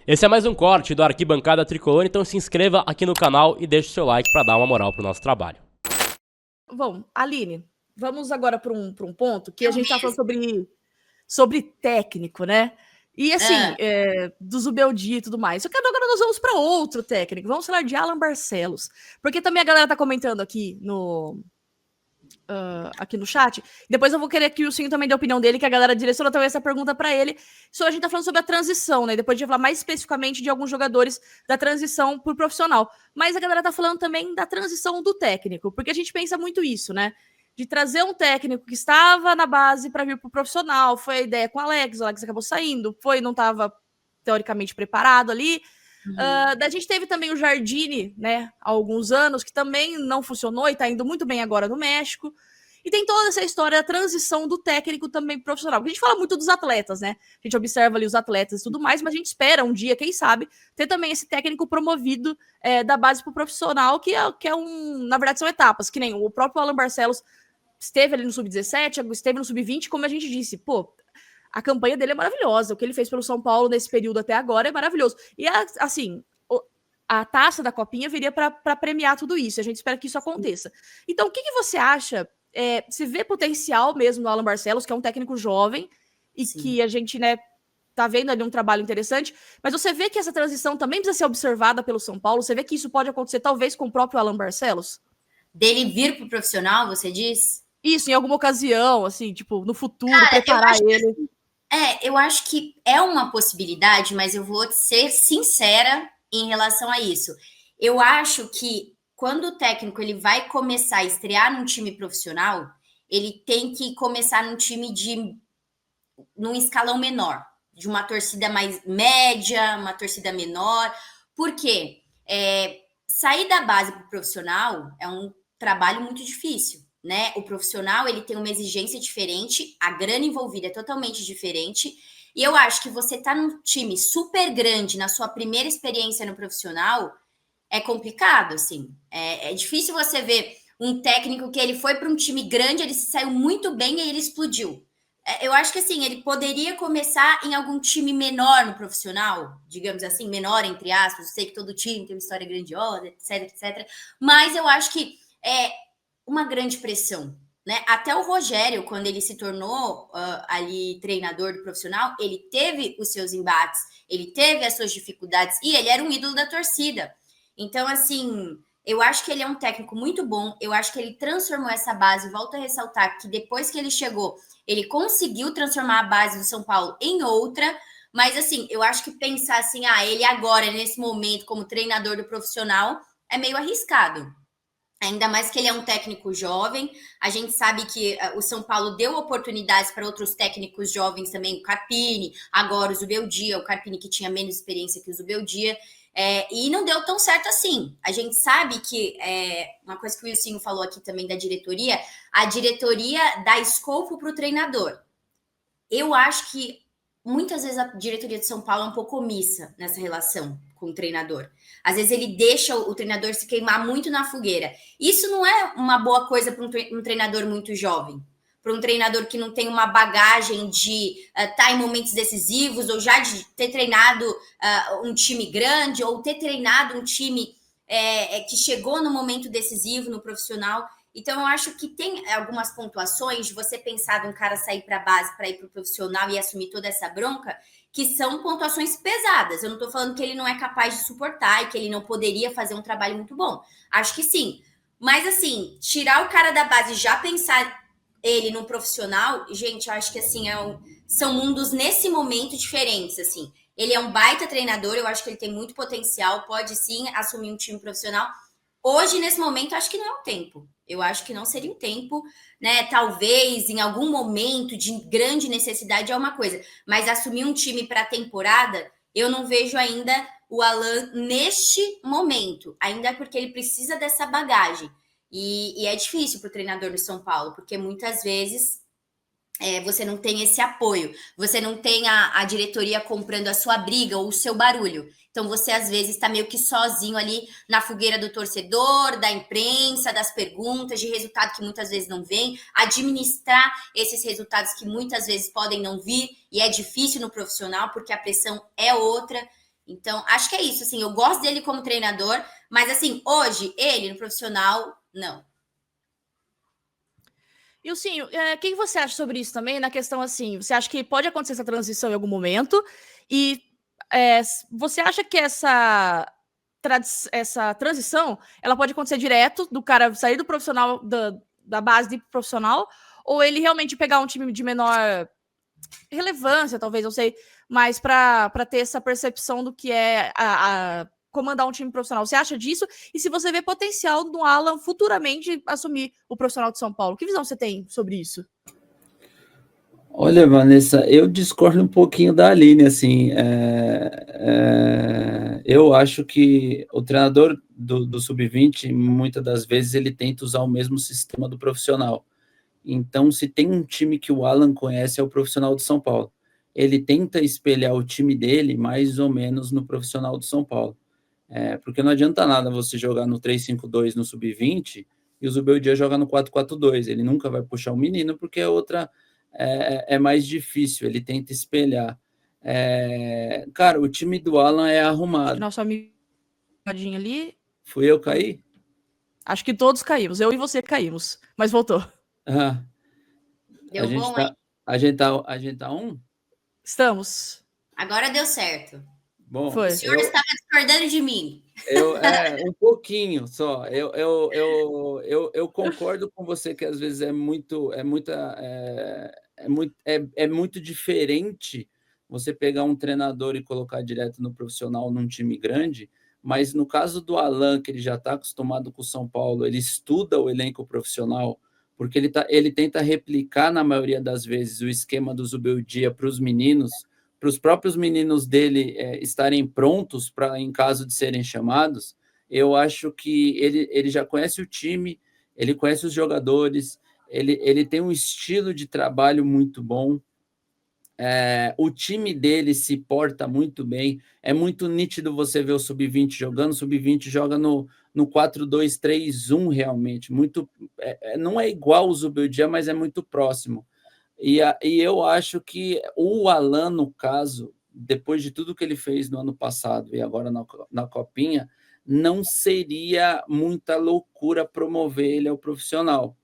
Esse é mais um corte do Arquibancada Tricolor, então se inscreva aqui no canal e deixe o seu like para dar uma moral pro nosso trabalho. Bom, Aline, vamos agora para um ponto que a gente está falando sobre técnico, né? E assim, do Zubeldia e tudo mais. Só que agora nós vamos para outro técnico. Vamos falar de Alan Barcelos. Porque também a galera tá comentando aqui no chat. Depois eu vou querer que o Silvio também dê a opinião dele, que a galera direcionou também essa pergunta para ele. A gente tá falando sobre a transição, né? Depois a gente vai falar mais especificamente de alguns jogadores da transição pro profissional. Mas a galera tá falando também da transição do técnico, porque a gente pensa muito isso, né? De trazer um técnico que estava na base para vir pro profissional. Foi a ideia com o Alex acabou saindo, não estava teoricamente preparado ali. Da gente teve também o Jardine, né, há alguns anos, que também não funcionou e está indo muito bem agora no México. E tem toda essa história da transição do técnico também profissional. Porque a gente fala muito dos atletas, né? A gente observa ali os atletas e tudo mais, mas a gente espera um dia, quem sabe, ter também esse técnico promovido da base para o profissional, que é na verdade, são etapas, que nem o próprio Alan Barcelos esteve ali no Sub-17, esteve no Sub-20, como a gente disse, a campanha dele é maravilhosa. O que ele fez pelo São Paulo nesse período até agora é maravilhoso. E, assim, a taça da Copinha viria para premiar tudo isso. A gente espera que isso aconteça. Então, o que você acha? Se vê potencial mesmo no Alan Barcelos, que é um técnico jovem e Sim. que a gente, né, tá vendo ali um trabalho interessante, mas você vê que essa transição também precisa ser observada pelo São Paulo? Você vê que isso pode acontecer talvez com o próprio Alan Barcelos? Dele vir pro profissional, você diz? Isso, em alguma ocasião, assim, tipo, no futuro, preparar ele. Eu acho que é uma possibilidade, mas eu vou ser sincera em relação a isso. Eu acho que quando o técnico ele vai começar a estrear num time profissional, ele tem que começar num escalão menor, de uma torcida mais média, uma torcida menor. Por quê? Sair da base para o profissional é um trabalho muito difícil, né? O profissional ele tem uma exigência diferente, a grana envolvida é totalmente diferente. E eu acho que você tá num time super grande na sua primeira experiência no profissional é complicado, assim. É difícil você ver um técnico que ele foi para um time grande, ele se saiu muito bem e ele explodiu. Eu acho que assim, ele poderia começar em algum time menor no profissional, digamos assim, menor entre aspas. Eu sei que todo time tem uma história grandiosa, etc, etc. Mas eu acho que é uma grande pressão, né? Até o Rogério, quando ele se tornou ali treinador do profissional, ele teve os seus embates, ele teve as suas dificuldades e ele era um ídolo da torcida. Então, assim, eu acho que ele é um técnico muito bom. Eu acho que ele transformou essa base. Volto a ressaltar que depois que ele chegou, ele conseguiu transformar a base do São Paulo em outra. Mas, assim, eu acho que pensar assim, ele agora, nesse momento, como treinador do profissional, é meio arriscado. Ainda mais que ele é um técnico jovem. A gente sabe que o São Paulo deu oportunidades para outros técnicos jovens também, o Carpini, agora o Zubeldia, o Carpini que tinha menos experiência que o Zubeldia. E não deu tão certo assim. A gente sabe que, uma coisa que o Wilson falou aqui também da diretoria, a diretoria dá escopo para o treinador. Eu acho que muitas vezes a diretoria de São Paulo é um pouco omissa nessa relação com o treinador. Às vezes ele deixa o treinador se queimar muito na fogueira. Isso não é uma boa coisa para um treinador muito jovem, para um treinador que não tem uma bagagem de estar em momentos decisivos, ou já de ter treinado um time grande, ou ter treinado um time que chegou no momento decisivo, no profissional. Então, eu acho que tem algumas pontuações de você pensar de um cara sair para a base para ir para o profissional e assumir toda essa bronca, que são pontuações pesadas. Eu não estou falando que ele não é capaz de suportar e que ele não poderia fazer um trabalho muito bom. Acho que sim. Mas, assim, tirar o cara da base e já pensar ele no profissional, gente, eu acho que, assim, são mundos nesse momento diferentes, assim. Ele é um baita treinador, eu acho que ele tem muito potencial, pode sim assumir um time profissional. Hoje, nesse momento, acho que não é o tempo. Eu acho que não seria o tempo, né? Talvez em algum momento de grande necessidade é uma coisa, mas assumir um time para a temporada, eu não vejo ainda o Alan neste momento, ainda porque ele precisa dessa bagagem. E é difícil para o treinador do São Paulo, porque muitas vezes você não tem esse apoio, você não tem a diretoria comprando a sua briga ou o seu barulho. Então você às vezes está meio que sozinho ali na fogueira do torcedor, da imprensa, das perguntas, de resultado que muitas vezes não vem, administrar esses resultados que muitas vezes podem não vir, e é difícil no profissional porque a pressão é outra. Então, acho que é isso, assim, eu gosto dele como treinador, mas assim, hoje, ele no profissional, não. E o sim, o que você acha sobre isso também, na questão assim, você acha que pode acontecer essa transição em algum momento? E você acha que essa transição, ela pode acontecer direto, do cara sair do profissional, da base de profissional, ou ele realmente pegar um time de menor relevância, talvez, não sei, mas para ter essa percepção do que é comandar um time profissional. Você acha disso? E se você vê potencial no Alan futuramente assumir o profissional de São Paulo, que visão você tem sobre isso? Olha, Vanessa, eu discordo um pouquinho da Aline, assim, eu acho que o treinador do Sub-20, muitas das vezes, ele tenta usar o mesmo sistema do profissional. Então, se tem um time que o Alan conhece, é o profissional de São Paulo. Ele tenta espelhar o time dele mais ou menos no profissional de São Paulo. Porque não adianta nada você jogar no 3-5-2 no Sub-20 e o Zubeldia jogar no 4-4-2. Ele nunca vai puxar o menino porque a outra é mais difícil. Ele tenta espelhar. Cara, o time do Alan é arrumado. Nosso amigo ali. Fui eu cair? Acho que todos caímos. Eu e você caímos. Mas voltou. Ah, Deu bom, hein? a gente tá um? Estamos. Agora deu certo. Bom, Foi. O senhor estava discordando de mim. Um pouquinho só. Eu concordo com você que às vezes é muito diferente você pegar um treinador e colocar direto no profissional num time grande, mas no caso do Alan, que ele já está acostumado com o São Paulo, ele estuda o elenco profissional, porque ele tenta replicar, na maioria das vezes, o esquema do Zubeldia para os meninos, para os próprios meninos dele estarem prontos para, em caso de serem chamados. Eu acho que ele já conhece o time, ele conhece os jogadores, ele tem um estilo de trabalho muito bom. O time dele se porta muito bem. É muito nítido você ver o Sub-20 jogando. O Sub-20 joga no 4-2-3-1 realmente. Não é igual o Zubeldia, mas é muito próximo. E eu acho que o Alan, no caso, depois de tudo que ele fez no ano passado e agora na Copinha, não seria muita loucura promover ele ao profissional.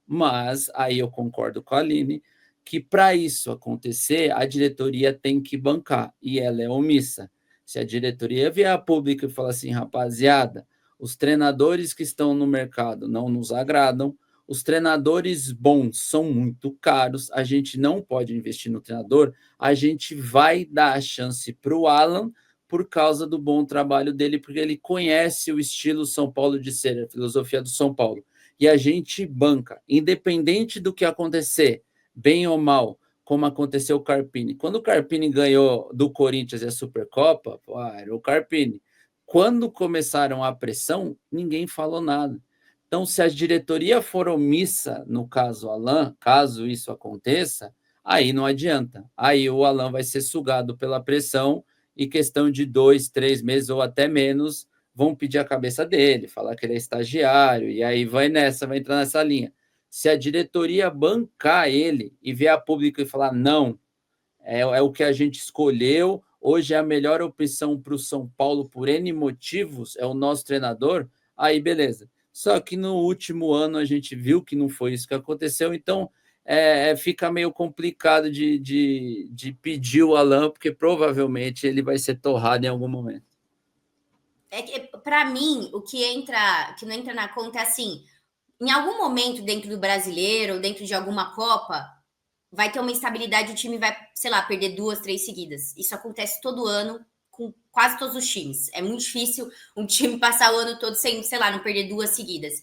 Mas aí eu concordo com a Aline que para isso acontecer, a diretoria tem que bancar, e ela é omissa. Se a diretoria vier a público e falar assim, rapaziada, os treinadores que estão no mercado não nos agradam, os treinadores bons são muito caros, a gente não pode investir no treinador, a gente vai dar a chance para o Alan por causa do bom trabalho dele, porque ele conhece o estilo São Paulo de ser, a filosofia do São Paulo. E a gente banca, independente do que acontecer, bem ou mal, como aconteceu o Carpini. Quando o Carpini ganhou do Corinthians e a Supercopa, era o Carpini. Quando começaram a pressão, ninguém falou nada. Então, se a diretoria for omissa, no caso Alan, caso isso aconteça, aí não adianta. Aí o Alan vai ser sugado pela pressão e questão de 2, 3 meses ou até menos, vão pedir a cabeça dele, falar que ele é estagiário, e aí vai entrar nessa linha. Se a diretoria bancar ele e vier a público e falar não, é o que a gente escolheu, hoje é a melhor opção para o São Paulo por N motivos, é o nosso treinador, aí beleza. Só que no último ano a gente viu que não foi isso que aconteceu, então fica meio complicado de pedir o Alan, porque provavelmente ele vai ser torrado em algum momento. Para mim, o que não entra na conta é assim, em algum momento dentro do brasileiro ou dentro de alguma Copa, vai ter uma instabilidade, o time vai, sei lá, perder 2, 3 seguidas. Isso acontece todo ano com quase todos os times. É muito difícil um time passar o ano todo sem, sei lá, não perder 2 seguidas.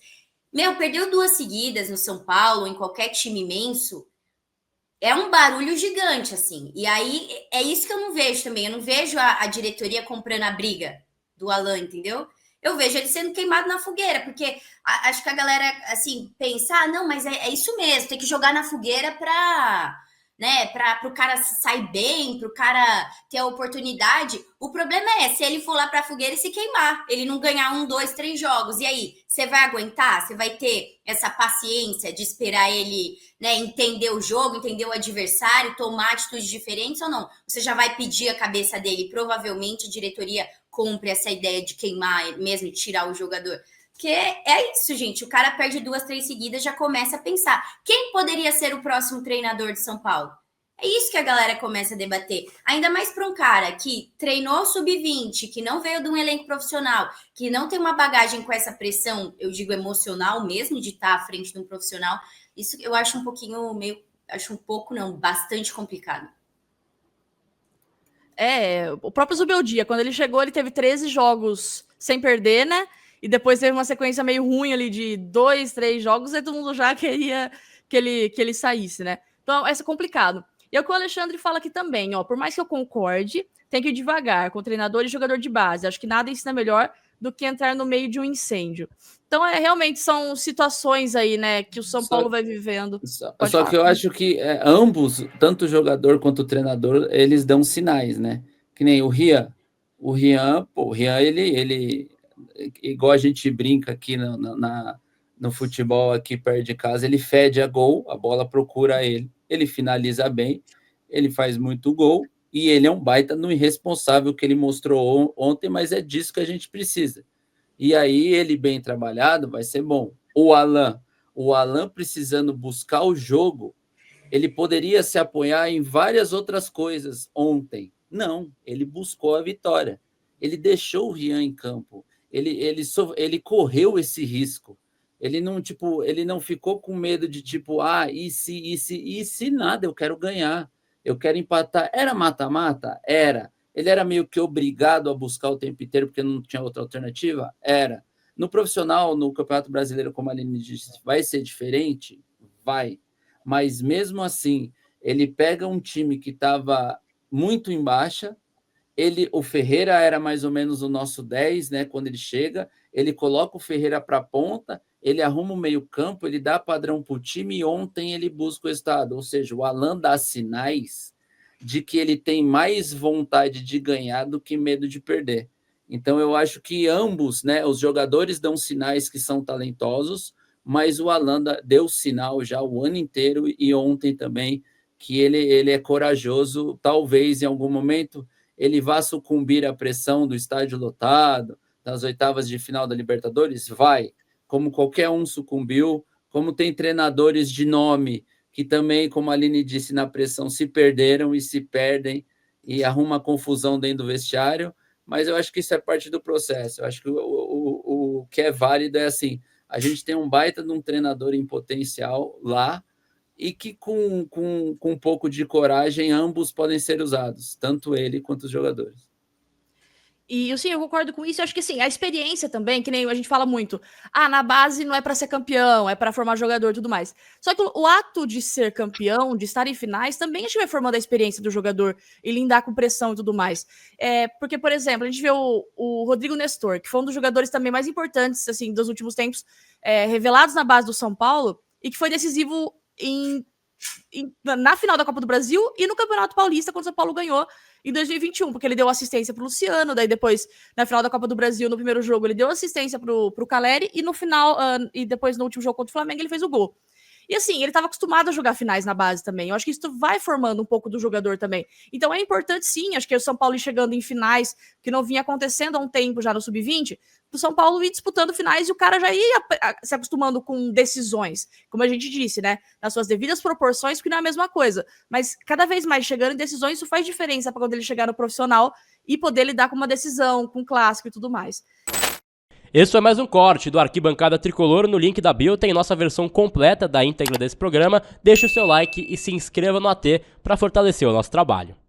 Perdeu 2 seguidas no São Paulo, em qualquer time imenso, é um barulho gigante, assim. E aí, é isso que eu não vejo também. Eu não vejo a diretoria comprando a briga do Alan, entendeu? Eu vejo ele sendo queimado na fogueira, porque acho que a galera, assim, pensa, não, mas é isso mesmo, tem que jogar na fogueira né? Para o cara sair bem, para o cara ter a oportunidade. O problema é se ele for lá para a fogueira e se queimar, ele não ganhar 1, 2, 3 jogos. E aí, você vai aguentar? Você vai ter essa paciência de esperar ele, né, entender o jogo, entender o adversário, tomar atitudes diferentes ou não? Você já vai pedir a cabeça dele? Provavelmente a diretoria compre essa ideia de queimar mesmo e tirar o jogador. Porque é isso, gente. O cara perde 2, 3 seguidas, já começa a pensar. Quem poderia ser o próximo treinador de São Paulo? É isso que a galera começa a debater. Ainda mais para um cara que treinou sub-20, que não veio de um elenco profissional, que não tem uma bagagem com essa pressão, eu digo emocional mesmo, de estar à frente de um profissional. Isso eu acho um pouquinho bastante complicado. O próprio Zubeldia, quando ele chegou, ele teve 13 jogos sem perder, né? E depois teve uma sequência meio ruim ali de 2, 3 jogos, e todo mundo já queria que ele saísse, né? Então, é complicado. E é o que o Alexandre fala aqui também, ó. Por mais que eu concorde, tem que ir devagar com treinador e jogador de base. Acho que nada ensina melhor do que entrar no meio de um incêndio. Então, realmente são situações aí, né, que o São Paulo vai vivendo. Só que eu acho que ambos, tanto o jogador quanto o treinador, eles dão sinais, né? Que nem o Rian. O Rian, ele igual a gente brinca aqui no futebol aqui perto de casa, ele fede a gol, a bola procura ele finaliza bem, ele faz muito gol, e ele é um baita no irresponsável que ele mostrou ontem, mas é disso que a gente precisa. E aí, ele bem trabalhado, vai ser bom. O Alan precisando buscar o jogo, ele poderia se apoiar em várias outras coisas ontem. Não, ele buscou a vitória. Ele deixou o Rian em campo. Ele correu esse risco. Ele não ficou com medo de e se nada, eu quero ganhar, eu quero empatar. Era mata-mata? Era. Ele era meio que obrigado a buscar o tempo inteiro porque não tinha outra alternativa? Era. No profissional, no Campeonato Brasileiro, como a Aline disse, vai ser diferente? Vai. Mas mesmo assim, ele pega um time que estava muito em baixa. O Ferreira era mais ou menos o nosso 10, né? Quando ele chega, ele coloca o Ferreira para a ponta, ele arruma o meio-campo, ele dá padrão para o time e ontem ele busca o resultado. Ou seja, o Alan dá sinais de que ele tem mais vontade de ganhar do que medo de perder. Então, eu acho que ambos, né? Os jogadores dão sinais que são talentosos, mas o Alan deu sinal já o ano inteiro e ontem também que ele é corajoso. Talvez em algum momento ele vá sucumbir à pressão do estádio lotado, das oitavas de final da Libertadores? Vai, como qualquer um sucumbiu, como tem treinadores de nome que também, como a Aline disse, na pressão se perderam e se perdem e arruma confusão dentro do vestiário, mas eu acho que isso é parte do processo. Eu acho que o que é válido é assim, a gente tem um baita de um treinador em potencial lá, e que com um pouco de coragem, ambos podem ser usados, tanto ele quanto os jogadores. E sim, eu concordo com isso. Eu acho que sim, a experiência também, que nem a gente fala muito. Na base não é para ser campeão, é para formar jogador e tudo mais. Só que o ato de ser campeão, de estar em finais, também a gente vai formando a experiência do jogador e lidar com pressão e tudo mais. Porque, por exemplo, a gente vê o Rodrigo Nestor, que foi um dos jogadores também mais importantes assim, dos últimos tempos, revelados na base do São Paulo, e que foi decisivo na final da Copa do Brasil e no Campeonato Paulista, quando o São Paulo ganhou em 2021, porque ele deu assistência pro Luciano, daí depois, na final da Copa do Brasil, no primeiro jogo, ele deu assistência pro Caleri, e no final, e depois no último jogo contra o Flamengo, ele fez o gol. E assim, ele estava acostumado a jogar finais na base também. Eu acho que isso vai formando um pouco do jogador também. Então é importante sim, acho que o São Paulo ir chegando em finais, que não vinha acontecendo há um tempo já no Sub-20, o São Paulo ir disputando finais e o cara já ia se acostumando com decisões, como a gente disse, né? Nas suas devidas proporções, porque não é a mesma coisa. Mas cada vez mais chegando em decisões, isso faz diferença para quando ele chegar no profissional e poder lidar com uma decisão, com um clássico e tudo mais. Esse foi mais um corte do Arquibancada Tricolor. No link da bio tem nossa versão completa da íntegra desse programa. Deixe o seu like e se inscreva no AT para fortalecer o nosso trabalho.